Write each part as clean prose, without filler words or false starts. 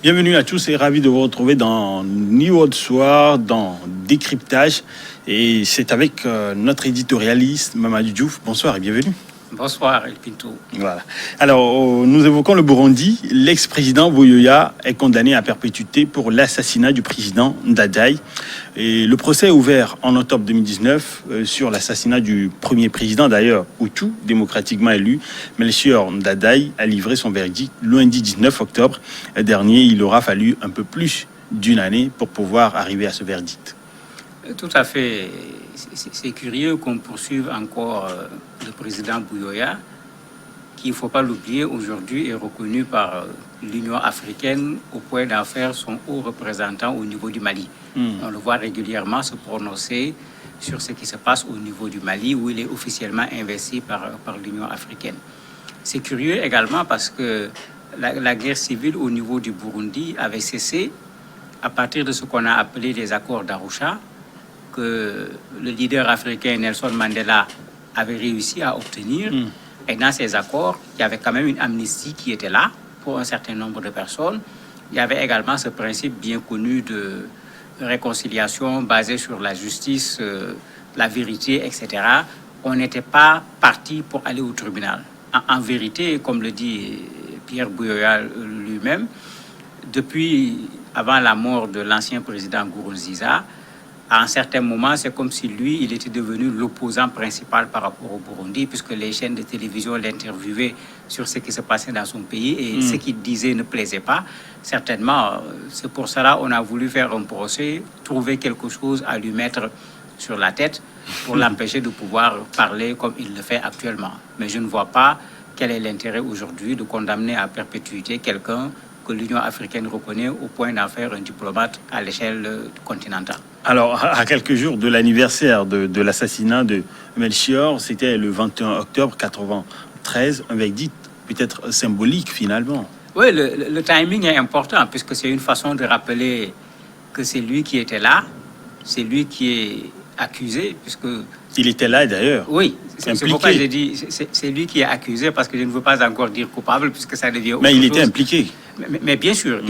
Bienvenue à tous et ravi de vous retrouver dans New World Soir, dans Décryptage. Et c'est avec notre éditorialiste Mamadou Diouf. Bonsoir et bienvenue. Bonsoir, El Pinto. Voilà. Alors, nous évoquons le Burundi. L'ex-président Buyoya est condamné à perpétuité pour l'assassinat du président Ndadaye. Et le procès est ouvert en octobre 2019 sur l'assassinat du premier président, d'ailleurs Hutu, démocratiquement élu. Melchior Ndadaye a livré son verdict lundi 19 octobre dernier. Il aura fallu un peu plus d'une année pour pouvoir arriver à ce verdict. Tout à fait. C'est curieux qu'on poursuive encore le président Buyoya, qui, il ne faut pas l'oublier, aujourd'hui est reconnu par l'Union africaine au point d'en faire son haut représentant au niveau du Mali. On le voit régulièrement se prononcer sur ce qui se passe au niveau du Mali, où il est officiellement investi par l'Union africaine. C'est curieux également parce que la guerre civile au niveau du Burundi avait cessé à partir de ce qu'on a appelé les accords d'Arusha, que le leader africain Nelson Mandela avait réussi à obtenir. Et dans ces accords, il y avait quand même une amnistie qui était là pour un certain nombre de personnes. Il y avait également ce principe bien connu de réconciliation basée sur la justice, la vérité, etc. On n'était pas parti pour aller au tribunal. En vérité, comme le dit Pierre Buyoya lui-même, depuis avant la mort de l'ancien président Nkurunziza, à un certain moment, c'est comme si lui, il était devenu l'opposant principal par rapport au Burundi, puisque les chaînes de télévision l'interviewaient sur ce qui se passait dans son pays et ce qu'il disait ne plaisait pas. Certainement, c'est pour cela qu'on a voulu faire un procès, trouver quelque chose à lui mettre sur la tête pour l'empêcher de pouvoir parler comme il le fait actuellement. Mais je ne vois pas quel est l'intérêt aujourd'hui de condamner à perpétuité quelqu'un que l'Union africaine reconnaît au point d'en faire un diplomate à l'échelle continentale. Alors, à quelques jours de l'anniversaire de l'assassinat de Melchior, c'était le 21 octobre 1993, un verdict peut-être symbolique finalement. Oui, le timing est important puisque c'est une façon de rappeler que c'est lui qui était là, c'est lui qui est accusé, puisque... Il était là d'ailleurs. Oui, c'est pourquoi j'ai dit c'est lui qui est accusé, parce que je ne veux pas encore dire coupable, puisque ça devient autre chose. Mais il était impliqué. Mais bien sûr,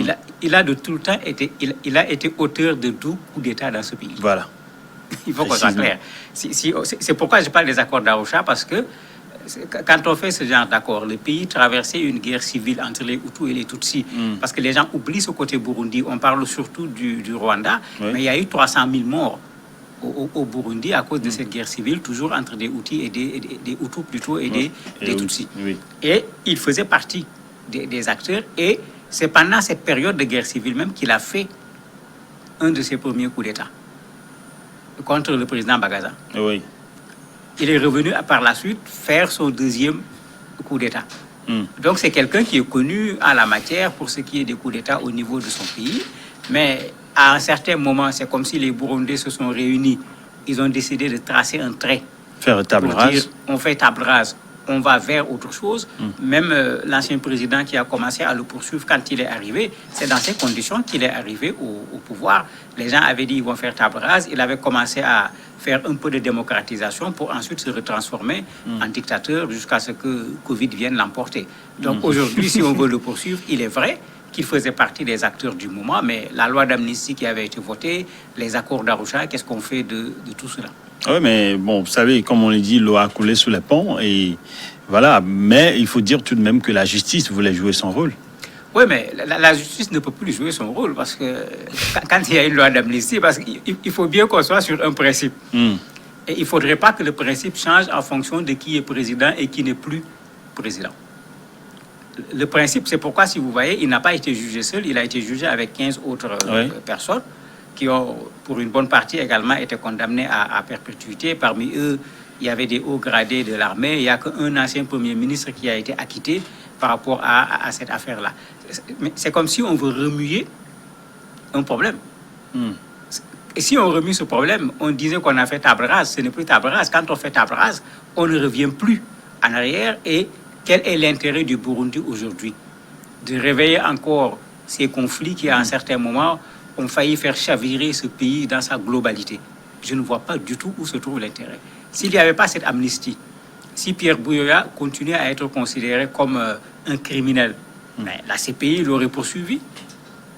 il a de tout le temps été, il a été auteur de 12 coups d'État dans ce pays. Voilà. Il faut qu'on soit clair. C'est pourquoi je parle des accords d'Arusha, parce que quand on fait ce genre d'accord, le pays traversait une guerre civile entre les Hutus et les Tutsis, parce que les gens oublient ce côté Burundi. On parle surtout du Rwanda, mais il y a eu 300 000 morts au Burundi à cause de cette guerre civile, toujours entre des Hutus et des Hutus plutôt et des Tutsis. Oui. Et il faisait partie des acteurs, et c'est pendant cette période de guerre civile même qu'il a fait un de ses premiers coups d'État contre le président Bagaza. Oui. Il est revenu par la suite faire son deuxième coup d'État. Donc c'est quelqu'un qui est connu en la matière pour ce qui est des coups d'État au niveau de son pays, mais à un certain moment, c'est comme si les Burundais se sont réunis. Ils ont décidé de tracer un trait. Faire table rase. On fait table rase. On va vers autre chose. Même l'ancien président qui a commencé à le poursuivre quand il est arrivé, c'est dans ces conditions qu'il est arrivé au pouvoir. Les gens avaient dit qu'ils vont faire table rase. Il avait commencé à faire un peu de démocratisation pour ensuite se retransformer en dictateur jusqu'à ce que Covid vienne l'emporter. Donc aujourd'hui, si on veut le poursuivre, il est vrai qu'il faisait partie des acteurs du moment, mais la loi d'amnistie qui avait été votée, les accords d'Arusha, qu'est-ce qu'on fait de tout cela? Oui, mais bon, vous savez, comme on le dit, l'eau a coulé sous les ponts, et voilà. Mais il faut dire tout de même que la justice voulait jouer son rôle. Oui, mais la justice ne peut plus jouer son rôle, parce que quand il y a une loi d'amnistie, parce qu'il faut bien qu'on soit sur un principe. Et il ne faudrait pas que le principe change en fonction de qui est président et qui n'est plus président. Le principe, c'est pourquoi, si vous voyez, il n'a pas été jugé seul, il a été jugé avec 15 autres personnes qui ont, pour une bonne partie, également été condamnées à perpétuité. Parmi eux, il y avait des hauts gradés de l'armée. Il n'y a qu'un ancien Premier ministre qui a été acquitté par rapport à cette affaire-là. C'est comme si on veut remuer un problème. Et si on remue ce problème, on disait qu'on a fait table rase. Ce n'est plus table rase. Quand on fait table rase, on ne revient plus en arrière. Et quel est l'intérêt du Burundi aujourd'hui? De réveiller encore ces conflits qui, à un certain moment, ont failli faire chavirer ce pays dans sa globalité. Je ne vois pas du tout où se trouve l'intérêt. S'il n'y avait pas cette amnistie, si Pierre Buyoya continuait à être considéré comme un criminel, mais la CPI l'aurait poursuivi.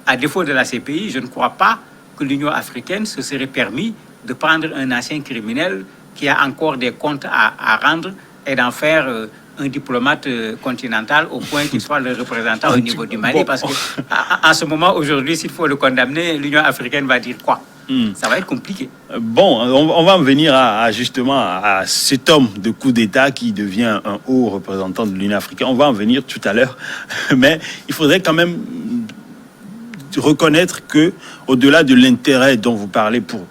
à défaut de la CPI, je ne crois pas que l'Union africaine se serait permis de prendre un ancien criminel qui a encore des comptes à rendre et d'en faire un diplomate continental au point qu'il soit le représentant au niveau du Mali. Parce que en ce moment, aujourd'hui, s'il faut le condamner, l'Union africaine va dire quoi? Ça va être compliqué. Bon, on va en venir justement à cet homme de coup d'État qui devient un haut représentant de l'Union africaine. On va en venir tout à l'heure. Mais il faudrait quand même reconnaître que, au-delà de l'intérêt dont vous parlez pour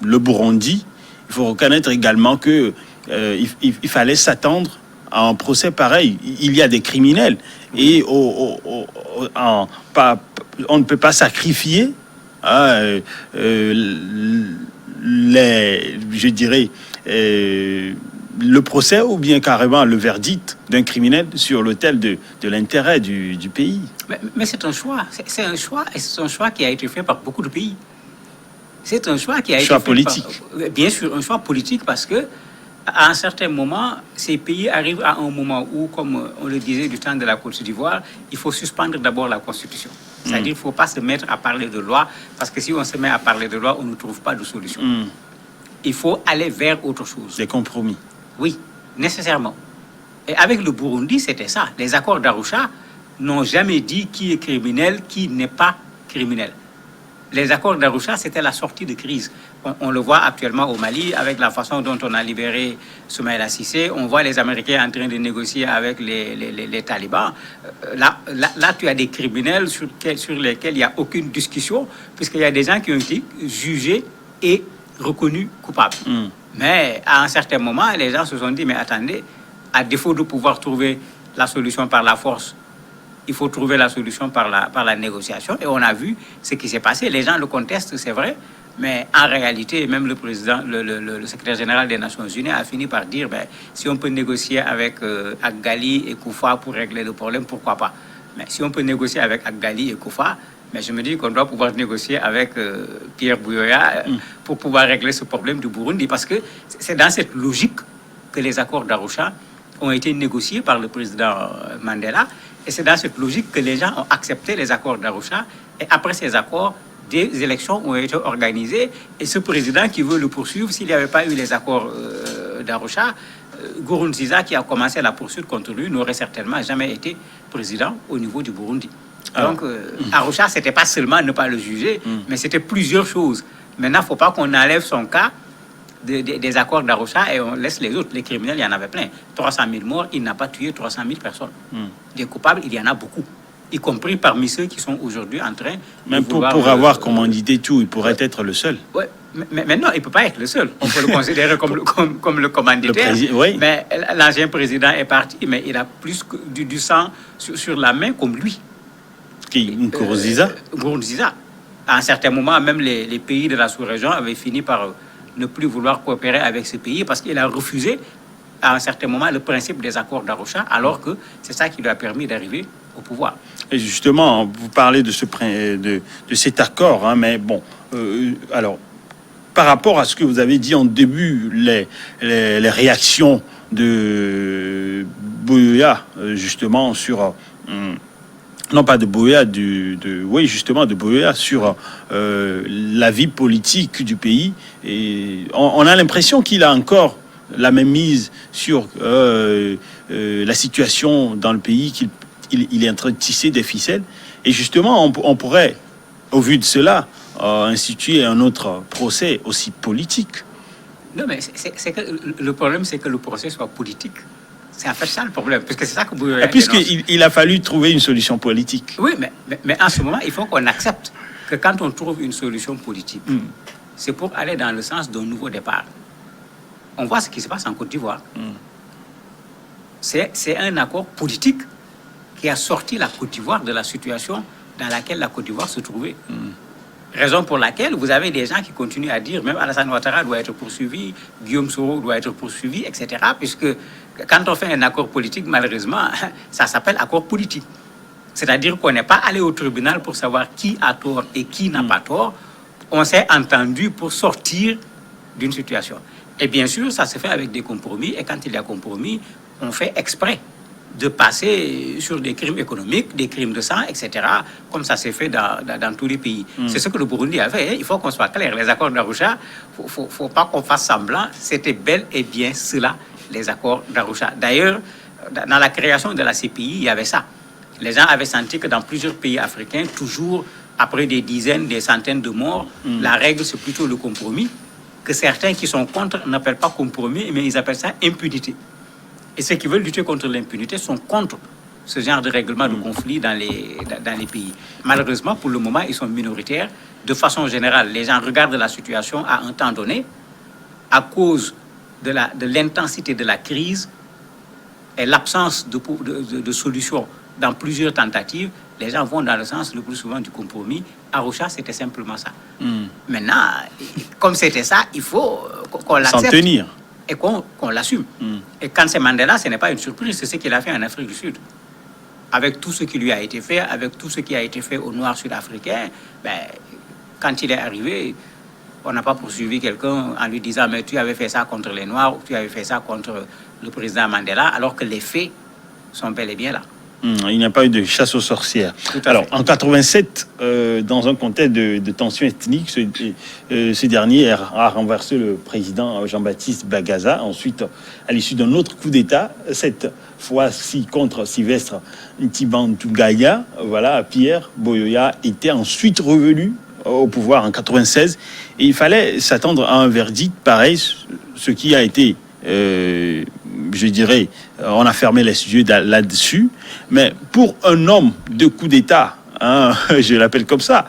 le Burundi, il faut reconnaître également que il fallait s'attendre à un procès pareil. Il y a des criminels et on ne peut pas sacrifier le procès ou bien carrément le verdict d'un criminel sur l'autel de l'intérêt du pays. Mais c'est un choix. C'est un choix et c'est un choix qui a été fait par beaucoup de pays. C'est un choix qui a été fait politique. Bien sûr, un choix politique parce que à un certain moment, ces pays arrivent à un moment où, comme on le disait du temps de la Côte d'Ivoire, il faut suspendre d'abord la Constitution. C'est-à-dire qu'il ne faut pas se mettre à parler de loi, parce que si on se met à parler de loi, on ne trouve pas de solution. Il faut aller vers autre chose. Des compromis. Oui, nécessairement. Et avec le Burundi, c'était ça. Les accords d'Arusha n'ont jamais dit qui est criminel, qui n'est pas criminel. Les accords d'Arusha, c'était la sortie de crise. On le voit actuellement au Mali, avec la façon dont on a libéré Soumaïla Cissé. On voit les Américains en train de négocier avec les talibans. Là, tu as des criminels sur lesquels il n'y a aucune discussion, puisqu'il y a des gens qui ont été jugés et reconnus coupables. Mais à un certain moment, les gens se sont dit, mais attendez, à défaut de pouvoir trouver la solution par la force, il faut trouver la solution par la négociation. Et on a vu ce qui s'est passé. Les gens le contestent, c'est vrai. Mais en réalité, même le président, le secrétaire général des Nations Unies a fini par dire, si on peut négocier avec Agali et Koufa pour régler le problème, pourquoi pas? Mais si on peut négocier avec Agali et Koufa, mais je me dis qu'on doit pouvoir négocier avec Pierre Buyoya pour pouvoir régler ce problème du Burundi. Parce que c'est dans cette logique que les accords d'Arusha ont été négociés par le président Mandela. Et c'est dans cette logique que les gens ont accepté les accords d'Arusha. Et après ces accords, des élections ont été organisées. Et ce président qui veut le poursuivre, s'il n'y avait pas eu les accords d'Arusha, Nkurunziza, qui a commencé la poursuite contre lui, n'aurait certainement jamais été président au niveau du Burundi. Donc, Arusha, ce n'était pas seulement ne pas le juger, mais c'était plusieurs choses. Maintenant, il ne faut pas qu'on enlève son cas des accords d'Arusha et on laisse les autres. Les criminels, il y en avait plein. 300 000 morts, il n'a pas tué 300 000 personnes. Des coupables, il y en a beaucoup, y compris parmi ceux qui sont aujourd'hui en train même pour avoir commandité tout, il pourrait être le seul. Oui, mais non, il ne peut pas être le seul. On peut le considérer comme le commanditaire. Oui. Mais l'ancien président est parti, mais il a plus que du sang sur la main comme lui. Qui Nkurunziza? Nkurunziza. À un certain moment, même les pays de la sous-région avaient fini par ne plus vouloir coopérer avec ce pays parce qu'il a refusé à un certain moment le principe des accords d'Arusha, alors que c'est ça qui lui a permis d'arriver au pouvoir. Et justement, vous parlez de cet accord, hein, mais bon, alors, par rapport à ce que vous avez dit en début, les réactions de Buyoya, justement, sur... non pas de Buyoya, de Buyoya sur la vie politique du pays. Et on a l'impression qu'il a encore la même mise sur la situation dans le pays, qu'il est en train de tisser des ficelles. Et justement, on pourrait, au vu de cela, instituer un autre procès aussi politique. Non, mais c'est que le problème, c'est que le procès soit politique. C'est en fait ça le problème, parce que c'est ça que Buyoya dénonce. Puisqu'il a fallu trouver une solution politique. Oui, mais en ce moment, il faut qu'on accepte que quand on trouve une solution politique, c'est pour aller dans le sens d'un nouveau départ. On voit ce qui se passe en Côte d'Ivoire. C'est un accord politique qui a sorti la Côte d'Ivoire de la situation dans laquelle la Côte d'Ivoire se trouvait. Raison pour laquelle vous avez des gens qui continuent à dire même Alassane Ouattara doit être poursuivi, Guillaume Soro doit être poursuivi, etc. Puisque quand on fait un accord politique, malheureusement, ça s'appelle accord politique. C'est-à-dire qu'on n'est pas allé au tribunal pour savoir qui a tort et qui n'a pas tort. On s'est entendu pour sortir d'une situation. Et bien sûr, ça se fait avec des compromis. Et quand il y a compromis, on fait exprès de passer sur des crimes économiques, des crimes de sang, etc., comme ça s'est fait dans tous les pays. C'est ce que le Burundi a fait. Il faut qu'on soit clair. Les accords d'Arusha, il ne faut pas qu'on fasse semblant. C'était bel et bien cela, les accords d'Arusha. D'ailleurs, dans la création de la CPI, il y avait ça. Les gens avaient senti que dans plusieurs pays africains, toujours après des dizaines, des centaines de morts, la règle, c'est plutôt le compromis, que certains qui sont contre n'appellent pas compromis, mais ils appellent ça impunité. Et ceux qui veulent lutter contre l'impunité sont contre ce genre de règlement de conflit dans les pays. Malheureusement, pour le moment, ils sont minoritaires. De façon générale, les gens regardent la situation à un temps donné, à cause de l'intensité de la crise et l'absence de solution dans plusieurs tentatives. Les gens vont dans le sens le plus souvent du compromis. Arusha, c'était simplement ça. Maintenant, comme c'était ça, il faut qu'on l'accepte. S'en tenir. Et qu'on l'assume. Et quand c'est Mandela, ce n'est pas une surprise, c'est ce qu'il a fait en Afrique du Sud. Avec tout ce qui lui a été fait, avec tout ce qui a été fait aux Noirs sud-africains, quand il est arrivé, on n'a pas poursuivi quelqu'un en lui disant « mais tu avais fait ça contre les Noirs ou tu avais fait ça contre le président Mandela », alors que les faits sont bel et bien là. Il n'y a pas eu de chasse aux sorcières. Alors, en 87, dans un contexte de tension ethnique, ce dernier a renversé le président Jean-Baptiste Bagaza. Ensuite, à l'issue d'un autre coup d'État, cette fois-ci contre Sylvestre Ntibantunganya, voilà, Pierre Buyoya était ensuite revenu au pouvoir en 96. Et il fallait s'attendre à un verdict pareil, ce qui a été... je dirais, on a fermé les yeux là-dessus, mais pour un homme de coup d'État, hein, je l'appelle comme ça,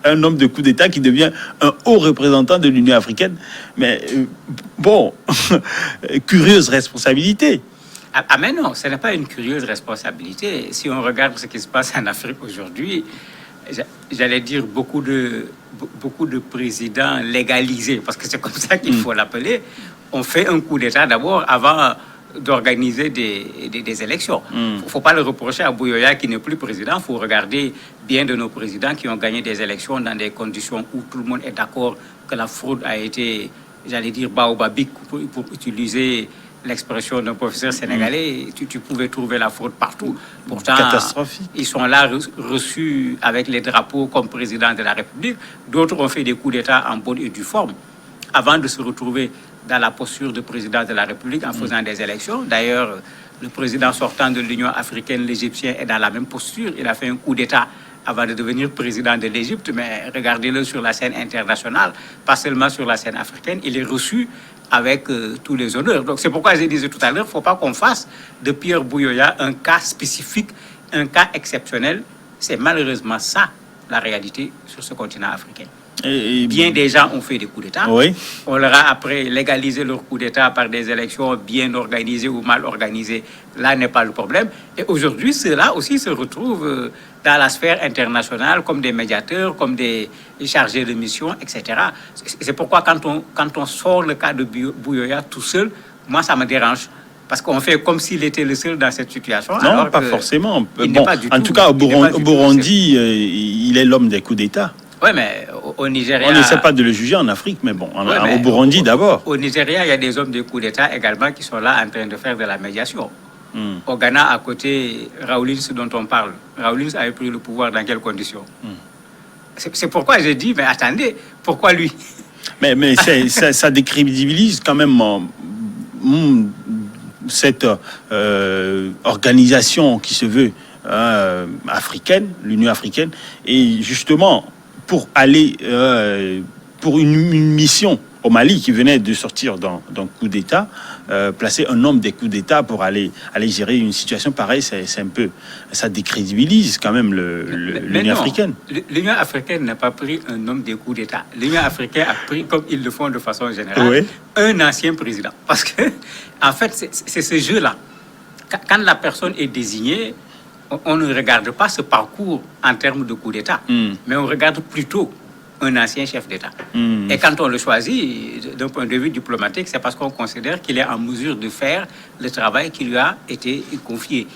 un homme de coup d'État qui devient un haut représentant de l'Union africaine, mais bon, curieuse responsabilité. Ah mais non, ce n'est pas une curieuse responsabilité. Si on regarde ce qui se passe en Afrique aujourd'hui, j'allais dire beaucoup de présidents légalisés, parce que c'est comme ça qu'il faut l'appeler, on fait un coup d'État d'abord avant d'organiser des élections. Il ne faut pas le reprocher à Buyoya qui n'est plus président. Il faut regarder bien de nos présidents qui ont gagné des élections dans des conditions où tout le monde est d'accord que la fraude a été, j'allais dire, baobabique, pour utiliser l'expression d'un professeur sénégalais. Tu pouvais trouver la fraude partout. Pourtant, catastrophique. Ils sont là reçus avec les drapeaux comme président de la République. D'autres ont fait des coups d'État en bonne et due forme avant de se retrouver dans la posture de président de la République en faisant des élections. D'ailleurs, le président sortant de l'Union africaine, l'Égyptien, est dans la même posture. Il a fait un coup d'État avant de devenir président de l'Égypte, mais regardez-le sur la scène internationale, pas seulement sur la scène africaine. Il est reçu avec tous les honneurs. Donc c'est pourquoi je disais tout à l'heure, il ne faut pas qu'on fasse de Pierre Buyoya un cas spécifique, un cas exceptionnel. C'est malheureusement ça, la réalité sur ce continent africain. Bien des gens ont fait des coups d'État. Oui. On leur a après légalisé leur coup d'État par des élections bien organisées ou mal organisées. Là n'est pas le problème. Et aujourd'hui, ceux-là aussi se retrouvent dans la sphère internationale comme des médiateurs, comme des chargés de mission, etc. C'est pourquoi quand on sort le cas de Buyoya tout seul, moi ça me dérange. Parce qu'on fait comme s'il était le seul dans cette situation. Non, alors pas forcément. Bon, en tout cas, au Burundi, il est l'homme des coups d'État. Oui, mais au Nigeria... On n'essaie pas de le juger en Afrique, mais bon, au Burundi d'abord. Au Nigeria, il y a des hommes de coups d'État également qui sont là en train de faire de la médiation. Au Ghana, à côté, Rawlings dont on parle. Rawlings avait pris le pouvoir dans quelles conditions? C'est pourquoi j'ai dit, mais attendez, pourquoi lui? Mais ça décrédibilise quand même cette organisation qui se veut africaine, l'Union africaine, et justement pour aller pour une mission au Mali qui venait de sortir d'un coup d'État, placer un homme des coups d'État pour aller gérer une situation pareille, c'est un peu, ça décrédibilise quand même l'Union africaine. L'Union africaine n'a pas pris un homme des coups d'État. L'Union africaine a pris, comme ils le font de façon générale, un ancien président. Parce que, en fait, c'est ce jeu-là. Quand la personne est désignée, on ne regarde pas ce parcours en termes de coup d'État, mais on regarde plutôt un ancien chef d'État. Et quand on le choisit, d'un point de vue diplomatique, c'est parce qu'on considère qu'il est en mesure de faire le travail qui lui a été confié.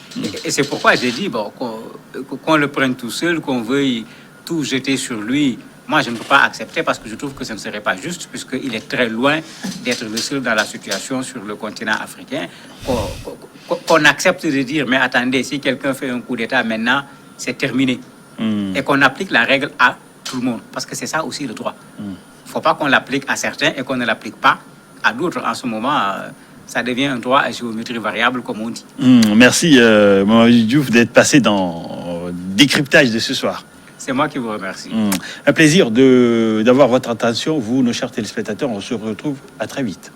Et c'est pourquoi j'ai dit qu'on le prenne tout seul, qu'on veuille tout jeter sur lui. Moi, je ne peux pas accepter parce que je trouve que ce ne serait pas juste, puisqu'il est très loin d'être le seul dans la situation sur le continent africain. qu'on accepte de dire, mais attendez, si quelqu'un fait un coup d'État maintenant, c'est terminé. Et qu'on applique la règle à tout le monde. Parce que c'est ça aussi le droit. Il ne faut pas qu'on l'applique à certains et qu'on ne l'applique pas à d'autres. En ce moment, ça devient un droit à géométrie variable, comme on dit. Merci, Mamadou Diouf, d'être passé dans Décryptage de ce soir. C'est moi qui vous remercie. Un plaisir d'avoir votre attention, vous, nos chers téléspectateurs. On se retrouve à très vite.